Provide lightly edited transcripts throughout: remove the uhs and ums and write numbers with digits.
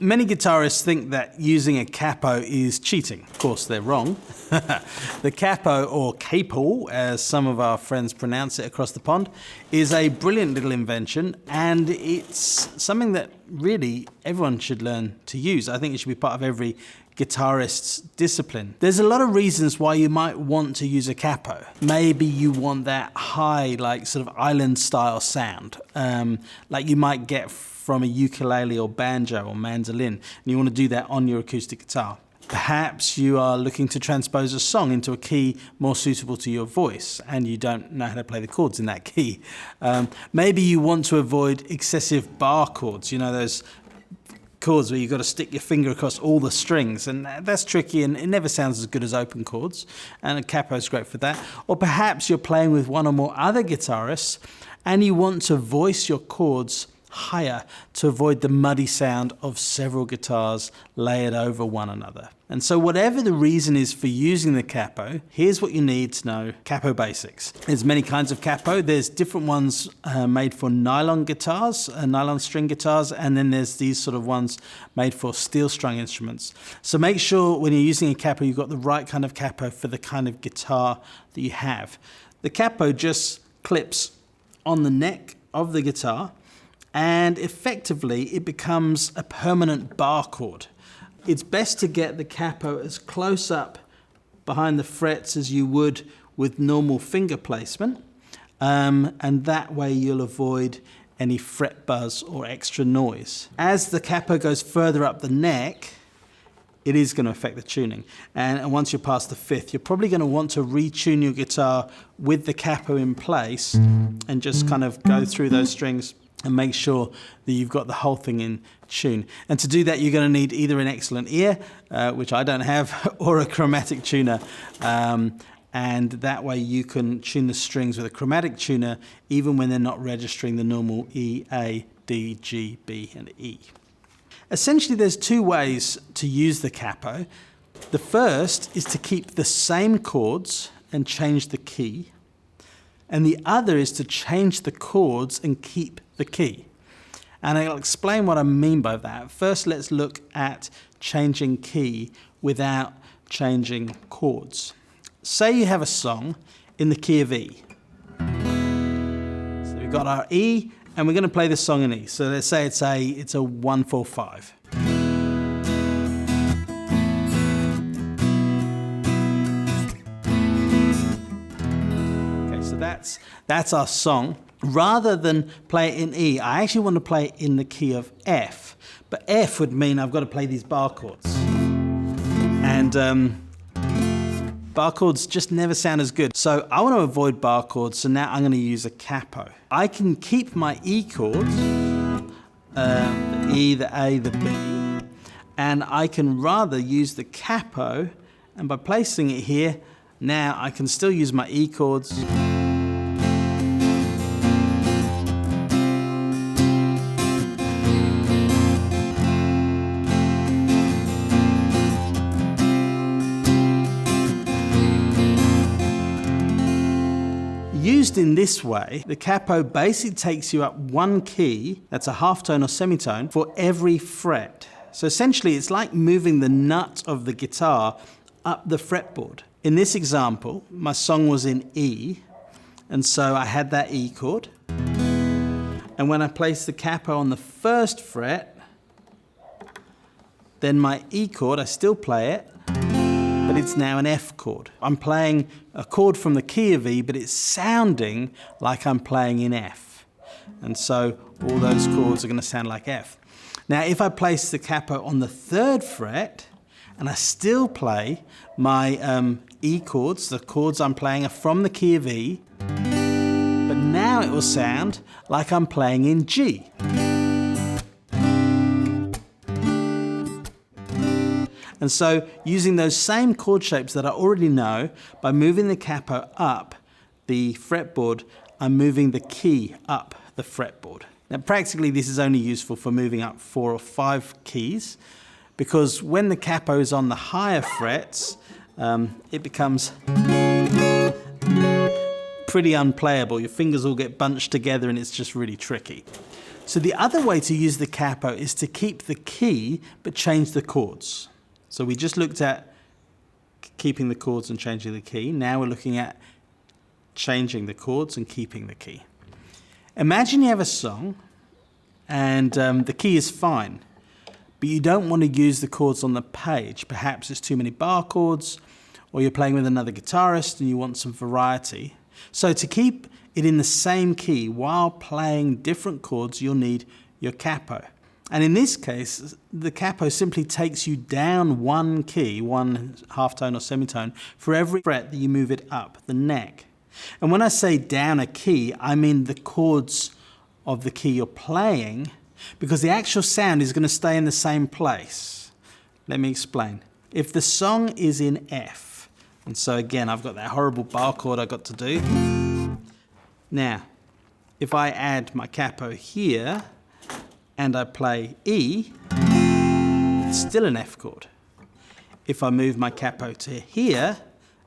Many guitarists think that using a capo is cheating. Of course, they're wrong. The capo, or capo, as some of our friends pronounce it across the pond, is a brilliant little invention, and it's something that really everyone should learn to use. I think it should be part of every guitarist's discipline. There's a lot of reasons why you might want to use a capo. Maybe you want that high, like sort of island style sound, like you might get from a ukulele or banjo or mandolin, and you want to do that on your acoustic guitar. Perhaps you are looking to transpose a song into a key more suitable to your voice, and you don't know how to play the chords in that key. Maybe you want to avoid excessive bar chords, you know, those chords where you've got to stick your finger across all the strings, and that's tricky and it never sounds as good as open chords, and a capo is great for that. Or perhaps you're playing with one or more other guitarists and you want to voice your chords higher to avoid the muddy sound of several guitars layered over one another. And so whatever the reason is for using the capo, here's what you need to know: capo basics. There's many kinds of capo. There's different ones made for nylon guitars, nylon string guitars, and then there's these sort of ones made for steel strung instruments. So make sure when you're using a capo, you've got the right kind of capo for the kind of guitar that you have. The capo just clips on the neck of the guitar, and effectively it becomes a permanent bar chord. It's best to get the capo as close up behind the frets as you would with normal finger placement, and that way you'll avoid any fret buzz or extra noise. As the capo goes further up the neck, it is going to affect the tuning. And once you're past the fifth, you're probably going to want to retune your guitar with the capo in place and just kind of go through those strings and make sure that you've got the whole thing in tune. And to do that, you're going to need either an excellent ear, which I don't have, or a chromatic tuner. And that way you can tune the strings with a chromatic tuner even when they're not registering the normal E, A, D, G, B, and E. Essentially, there's two ways to use the capo. The first is to keep the same chords and change the key. And the other is to change the chords and keep the key. And I'll explain what I mean by that. First, let's look at changing key without changing chords. Say you have a song in the key of E. So we've got our E, and we're going to play this song in E. So let's say it's a 1-4-5. Okay, so that's our song. Rather than play it in E, I actually want to play it in the key of F. But F would mean I've got to play these bar chords. And bar chords just never sound as good. So I want to avoid bar chords, so now I'm going to use a capo. I can keep my E chords, the E, the A, the B, and I can rather use the capo, and by placing it here, now I can still use my E chords. Used in this way, the capo basically takes you up one key, that's a half tone or semitone, for every fret. So essentially it's like moving the nut of the guitar up the fretboard. In this example, my song was in E, and so I had that E chord. And when I placed the capo on the first fret, then my E chord, I still play it, but it's now an F chord. I'm playing a chord from the key of E, but it's sounding like I'm playing in F. And so all those chords are going to sound like F. Now, if I place the capo on the third fret, and I still play my E chords, the chords I'm playing are from the key of E, but now it will sound like I'm playing in G. And so using those same chord shapes that I already know, by moving the capo up the fretboard, I'm moving the key up the fretboard. Now practically this is only useful for moving up 4 or 5 keys, because when the capo is on the higher frets, it becomes pretty unplayable. Your fingers all get bunched together and it's just really tricky. So the other way to use the capo is to keep the key but change the chords. So we just looked at keeping the chords and changing the key. Now we're looking at changing the chords and keeping the key. Imagine you have a song and the key is fine, but you don't want to use the chords on the page. Perhaps it's too many bar chords, or you're playing with another guitarist and you want some variety. So to keep it in the same key while playing different chords, you'll need your capo. And in this case, the capo simply takes you down one key, one halftone or semitone, for every fret that you move it up the neck. And when I say down a key, I mean the chords of the key you're playing, because the actual sound is going to stay in the same place. Let me explain. If the song is in F, and so again, I've got that horrible bar chord I've got to do. Now, if I add my capo here, and I play E, it's still an F chord. If I move my capo to here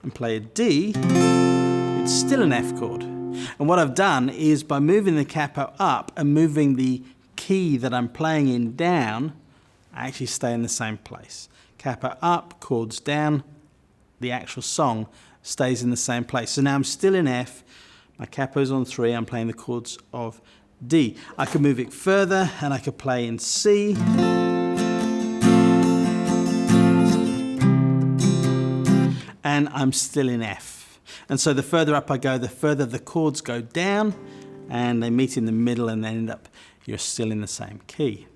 and play a D, it's still an F chord. And what I've done is by moving the capo up and moving the key that I'm playing in down, I actually stay in the same place. Capo up, chords down, the actual song stays in the same place. So now I'm still in F, my capo's on 3, I'm playing the chords of D. I could move it further and I could play in C. And I'm still in F. And so the further up I go, the further the chords go down and they meet in the middle and they end up, you're still in the same key.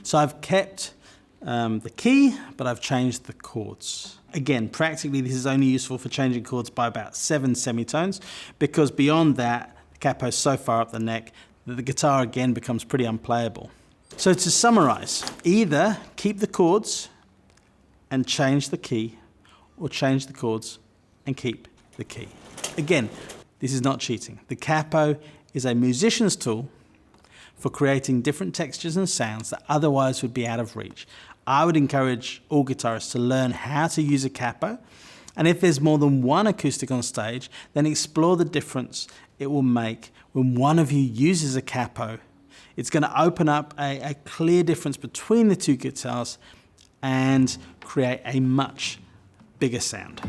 So I've kept the key, but I've changed the chords. Again, practically this is only useful for changing chords by about 7 semitones, because beyond that, the capo's so far up the neck that the guitar again becomes pretty unplayable. So to summarize, either keep the chords and change the key, or change the chords and keep the key. Again, this is not cheating. The capo is a musician's tool for creating different textures and sounds that otherwise would be out of reach. I would encourage all guitarists to learn how to use a capo, and if there's more than one acoustic on stage, then explore the difference it will make when one of you uses a capo. It's going to open up a clear difference between the two guitars and create a much bigger sound.